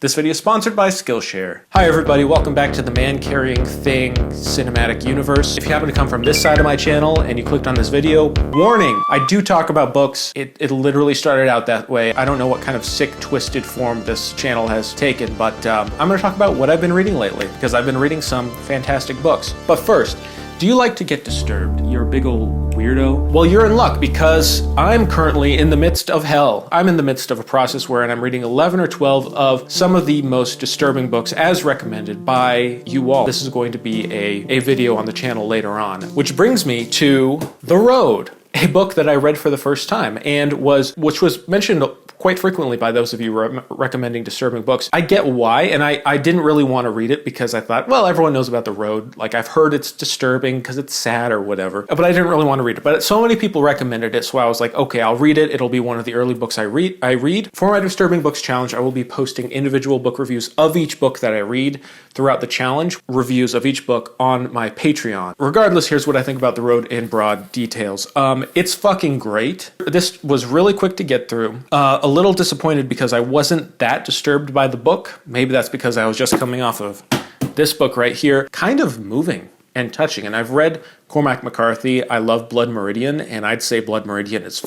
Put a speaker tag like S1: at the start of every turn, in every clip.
S1: This video is sponsored by Skillshare. Hi everybody, welcome back to the Man Carrying Thing cinematic universe. If you happen to come from this side of my channel and you clicked on this video, warning, I do talk about books. It literally started out that way. I don't know what kind of sick, twisted form this channel has taken, but I'm gonna talk about what I've been reading lately, because I've been reading some fantastic books. But first, do you like to get disturbed? You're a big old weirdo? Well, you're in luck because I'm currently in the midst of hell. I'm in the midst of a process where I'm reading 11 or 12 of some of the most disturbing books as recommended by you all. This is going to be a video on the channel later on, which brings me to The Road, a book that I read for the first time and which was mentioned quite frequently by those of you recommending disturbing books. I get why, and I didn't really want to read it because I thought, well, everyone knows about The Road. Like, I've heard it's disturbing because it's sad or whatever, but I didn't really want to read it. But so many people recommended it, so I was like, okay, I'll read it. It'll be one of the early books I read. For my Disturbing Books Challenge, I will be posting individual book reviews of each book that I read throughout the challenge, reviews of each book on my Patreon. Regardless, here's what I think about The Road in broad details. It's fucking great. This was really quick to get through. A little disappointed because I wasn't that disturbed by the book. Maybe that's because I was just coming off of this book right here, kind of moving and touching. And I've read Cormac McCarthy. I love Blood Meridian, and I'd say Blood Meridian is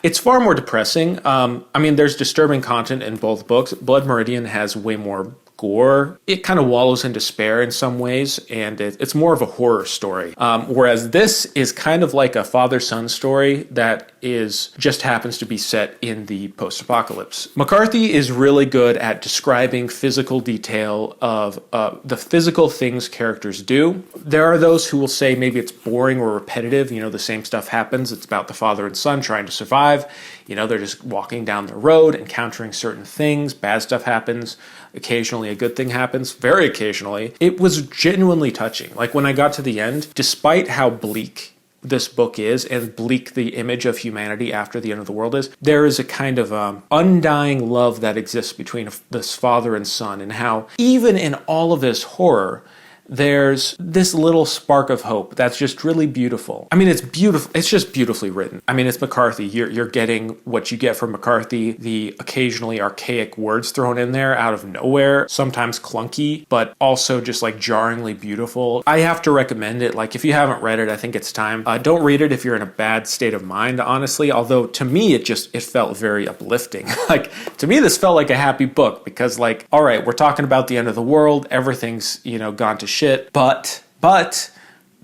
S1: it's far more depressing. I mean, there's disturbing content in both books. Blood Meridian has way more gore. It kind of wallows in despair in some ways, and it's more of a horror story. Whereas this is kind of like a father-son story that just happens to be set in the post-apocalypse. McCarthy is really good at describing physical detail of the physical things characters do. There are those who will say maybe it's boring or repetitive. You know, the same stuff happens. It's about the father and son trying to survive. You know, they're just walking down the road, encountering certain things. Bad stuff happens. Occasionally a good thing happens, very occasionally. It was genuinely touching. Like, when I got to the end, despite how bleak this book is and bleak the image of humanity after the end of the world is, there is a kind of undying love that exists between this father and son, and how even in all of this horror, there's this little spark of hope that's just really beautiful. I mean, it's beautiful. It's just beautifully written. I mean, it's McCarthy. You're getting what you get from McCarthy, the occasionally archaic words thrown in there out of nowhere, sometimes clunky, but also just like jarringly beautiful. I have to recommend it. Like, if you haven't read it, I think it's time. Don't read it if you're in a bad state of mind, honestly, although to me, it felt very uplifting. Like, to me, this felt like a happy book because, like, all right, we're talking about the end of the world. Everything's, gone to shit, but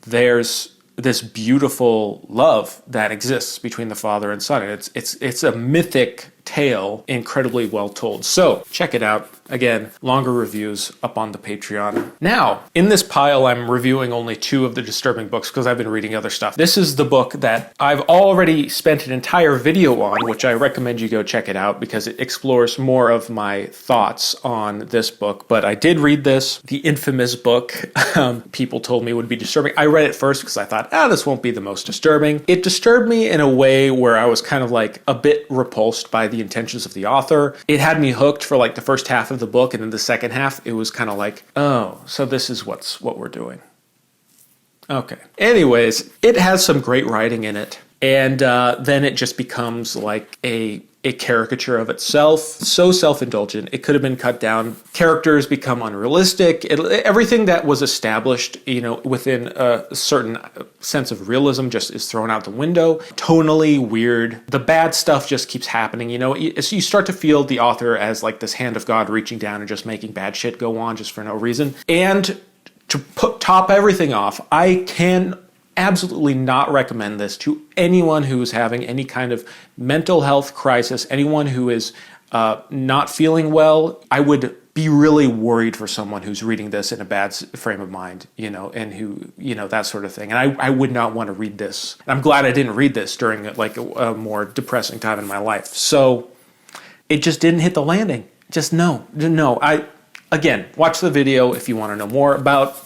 S1: there's this beautiful love that exists between the father and son, and it's a mythic tale, incredibly well told. So check it out. Again, longer reviews up on the Patreon. Now, in this pile, I'm reviewing only 2 of the disturbing books because I've been reading other stuff. This is the book that I've already spent an entire video on, which I recommend you go check it out because it explores more of my thoughts on this book. But I did read this, the infamous book people told me would be disturbing. I read it first because I thought, this won't be the most disturbing. It disturbed me in a way where I was kind of like a bit repulsed by the intentions of the author. It had me hooked for like the first half of the book, and then the second half, it was kind of like, oh, so this is what we're doing. Okay. Anyways, it has some great writing in it, and then it just becomes like a caricature of itself, so self-indulgent. It could have been cut down. Characters become unrealistic. Everything that was established, within a certain sense of realism just is thrown out the window. Tonally weird. The bad stuff just keeps happening. So you start to feel the author as like this hand of God reaching down and just making bad shit go on just for no reason. And to top everything off, I can absolutely not recommend this to anyone who is having any kind of mental health crisis, anyone who is not feeling well. I would be really worried for someone who's reading this in a bad frame of mind, and who, that sort of thing. And I would not want to read this. I'm glad I didn't read this during like a more depressing time in my life. So it just didn't hit the landing. Just no. Again, watch the video if you want to know more about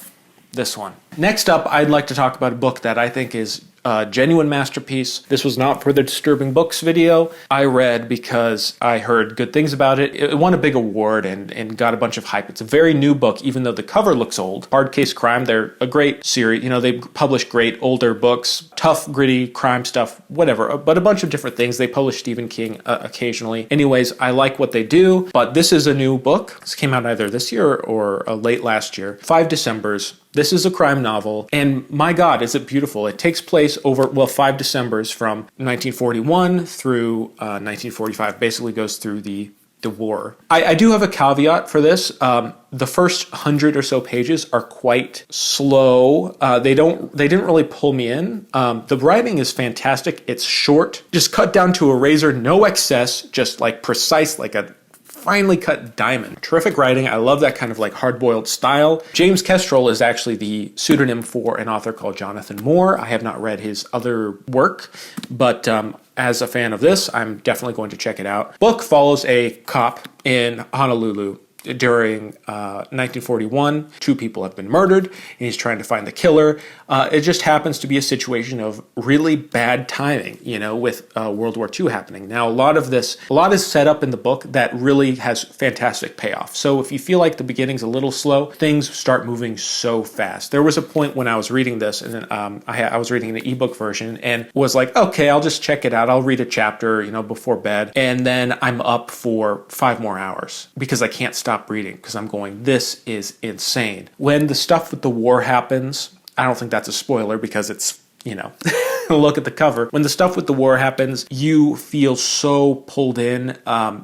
S1: this one. Next up, I'd like to talk about a book that I think is Genuine masterpiece. This was not for the Disturbing Books video. I read because I heard good things about it. It won a big award and got a bunch of hype. It's a very new book, even though the cover looks old. Hard Case Crime, they're a great series. You know, they publish great older books, tough, gritty crime stuff, whatever, but a bunch of different things. They publish Stephen King occasionally. Anyways, I like what they do, but this is a new book. This came out either this year or late last year. 5 Decembers. This is a crime novel, and my God, is it beautiful. It takes place over, 5 Decembers from 1941 through 1945, basically goes through the war. I do have a caveat for this. The first 100 or so pages are quite slow. They didn't really pull me in. The writing is fantastic. It's short, just cut down to a razor, no excess, just like precise, like a finely cut diamond. Terrific writing. I love that kind of like hard-boiled style. James Kestrel is actually the pseudonym for an author called Jonathan Moore. I have not read his other work, but as a fan of this, I'm definitely going to check it out. Book follows a cop in Honolulu during 1941. 2 people have been murdered, and he's trying to find the killer. It just happens to be a situation of really bad timing, you know, with World War II happening. Now, a lot is set up in the book that really has fantastic payoff. So if you feel like the beginning's a little slow, things start moving so fast. There was a point when I was reading this, and I was reading an ebook version, and was like, okay, I'll just check it out. I'll read a chapter, you know, before bed, and then I'm up for 5 more hours because I can't stop reading because I'm going, this is insane. When the stuff with the war happens, I don't think that's a spoiler because it's, you know, look at the cover. When the stuff with the war happens, you feel so pulled in.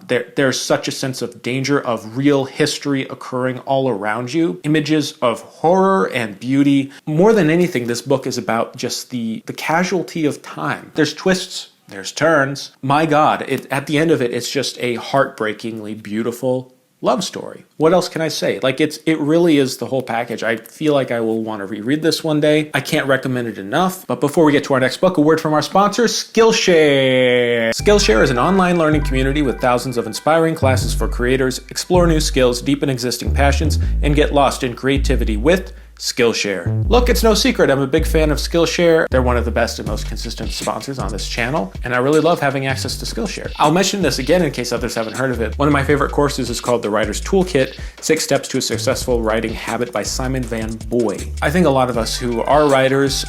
S1: There's such a sense of danger, of real history occurring all around you. Images of horror and beauty. More than anything, this book is about just the casualty of time. There's twists. There's turns. My God, at the end of it, it's just a heartbreakingly beautiful love story. What else can I say? Like it really is the whole package. I feel like I will want to reread this one day. I can't recommend it enough. But before we get to our next book, a word from our sponsor, Skillshare. Skillshare is an online learning community with thousands of inspiring classes for creators. Explore new skills, deepen existing passions, and get lost in creativity with Skillshare. Look, it's no secret, I'm a big fan of Skillshare. They're one of the best and most consistent sponsors on this channel, and I really love having access to Skillshare. I'll mention this again in case others haven't heard of it. One of my favorite courses is called The Writer's Toolkit, 6 Steps to a Successful Writing Habit by Simon Van Boy. I think a lot of us who are writers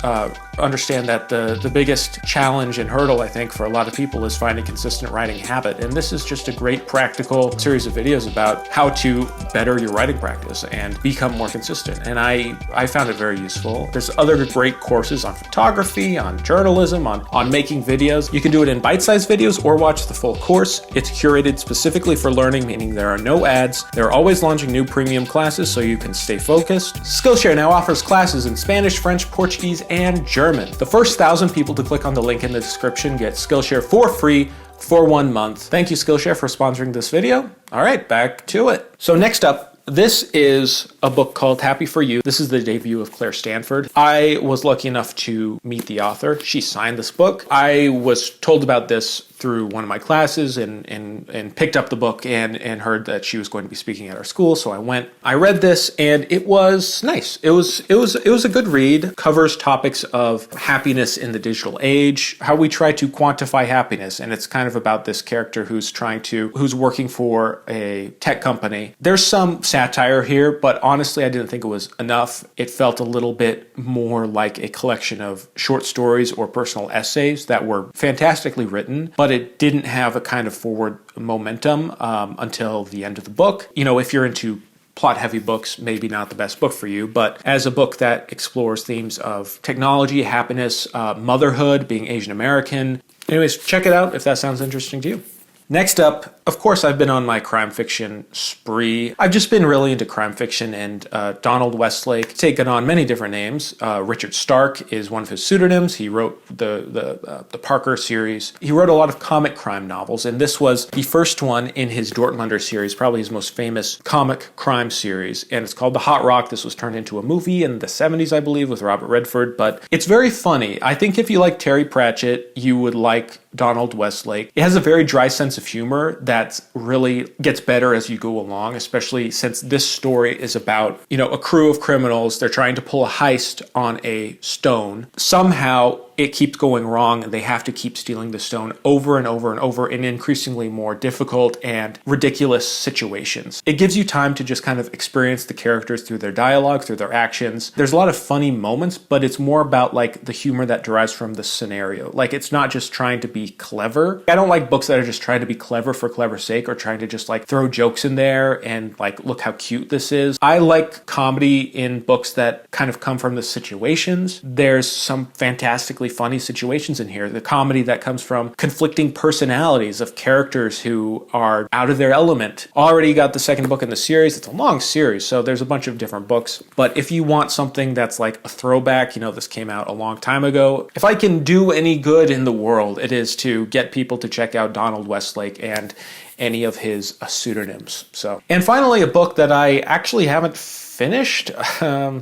S1: understand that the biggest challenge and hurdle, I think, for a lot of people is finding consistent writing habit, and this is just a great practical series of videos about how to better your writing practice and become more consistent, and I found it very useful. There's other great courses on photography, on journalism, on making videos. You can do it in bite-sized videos or watch the full course. It's curated specifically for learning, meaning there are no ads. They're always launching new premium classes so you can stay focused. Skillshare now offers classes in Spanish, French, Portuguese, and German. The first 1,000 people to click on the link in the description get Skillshare for free for 1 month. Thank you, Skillshare, for sponsoring this video. All right, back to it. So next up, this is a book called Happy For You. This is the debut of Claire Stanford. I was lucky enough to meet the author. She signed this book. I was told about this through one of my classes and picked up the book and heard that she was going to be speaking at our school. So I went. I read this and it was nice. It was a good read. Covers topics of happiness in the digital age, how we try to quantify happiness, and it's kind of about this character who's working for a tech company. There's some satire here, but honestly, I didn't think it was enough. It felt a little bit more like a collection of short stories or personal essays that were fantastically written, but it didn't have a kind of forward momentum until the end of the book. You know, if you're into plot-heavy books, maybe not the best book for you, but as a book that explores themes of technology, happiness, motherhood, being Asian American. Anyways, check it out if that sounds interesting to you. Next up, of course, I've been on my crime fiction spree. I've just been really into crime fiction, and Donald Westlake, taken on many different names. Richard Stark is one of his pseudonyms. He wrote the Parker series. He wrote a lot of comic crime novels, and this was the first one in his Dortmunder series, probably his most famous comic crime series, and it's called The Hot Rock. This was turned into a movie in the 70s, I believe, with Robert Redford, but it's very funny. I think if you like Terry Pratchett, you would like Donald Westlake. It has a very dry sense of humor that really gets better as you go along, especially since this story is about, a crew of criminals. They're trying to pull a heist on a stone. Somehow, it keeps going wrong and they have to keep stealing the stone over and over and over in increasingly more difficult and ridiculous situations. It gives you time to just kind of experience the characters through their dialogue, through their actions. There's a lot of funny moments, but it's more about like the humor that derives from the scenario. Like, it's not just trying to be clever. I don't like books that are just trying to be clever for clever's sake, or trying to just like throw jokes in there and like, look how cute this is. I like comedy in books that kind of come from the situations. There's some fantastically funny situations in here. The comedy that comes from conflicting personalities of characters who are out of their element. Already got the second book in the series. It's a long series, so there's a bunch of different books. But if you want something that's like a throwback, you know, this came out a long time ago. If I can do any good in the world, it is to get people to check out Donald Westlake and any of his pseudonyms. So, and finally, a book that I actually haven't finished.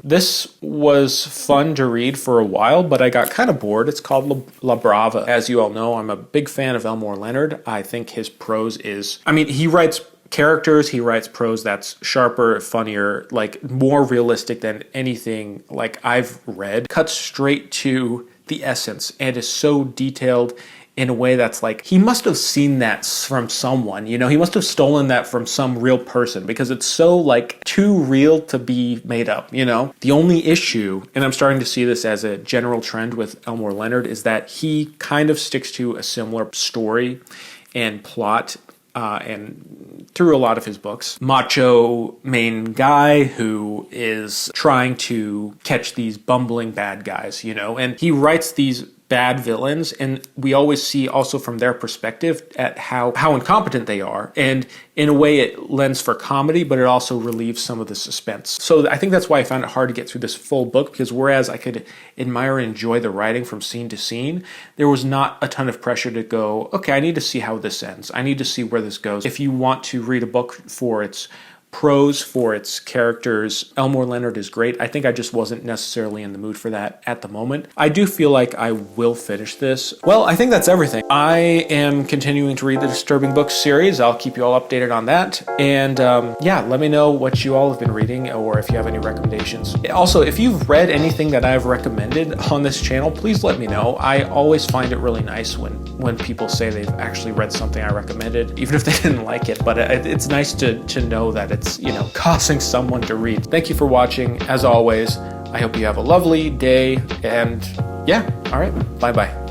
S1: This was fun to read for a while, but I got kind of bored. It's called La Brava. As you all know, I'm a big fan of Elmore Leonard. I think his prose is, I mean, he writes characters, he writes prose that's sharper, funnier, like more realistic than anything like I've read. Cuts straight to the essence and is so detailed in a way that's like, he must have seen that from someone, you know, he must have stolen that from some real person, because it's so like too real to be made up, you know. The only issue, and I'm starting to see this as a general trend with Elmore Leonard, is that he kind of sticks to a similar story and plot and through a lot of his books. Macho main guy who is trying to catch these bumbling bad guys, you know, and he writes these bad villains, and we always see also from their perspective at how incompetent they are. And in a way it lends for comedy, but it also relieves some of the suspense. So I think that's why I found it hard to get through this full book, because whereas I could admire and enjoy the writing from scene to scene, there was not a ton of pressure to go, okay, I need to see how this ends. I need to see where this goes. If you want to read a book for its prose, for its characters, Elmore Leonard is great. I think I just wasn't necessarily in the mood for that at the moment. I do feel like I will finish this. Well, I think that's everything. I am continuing to read the Disturbing Books series. I'll keep you all updated on that. And yeah, let me know what you all have been reading, or if you have any recommendations. Also, if you've read anything that I've recommended on this channel, please let me know. I always find it really nice when people say they've actually read something I recommended, even if they didn't like it. But it's nice to know that it's, you know, causing someone to read. Thank you for watching. As always, I hope you have a lovely day, and yeah, all right, bye-bye.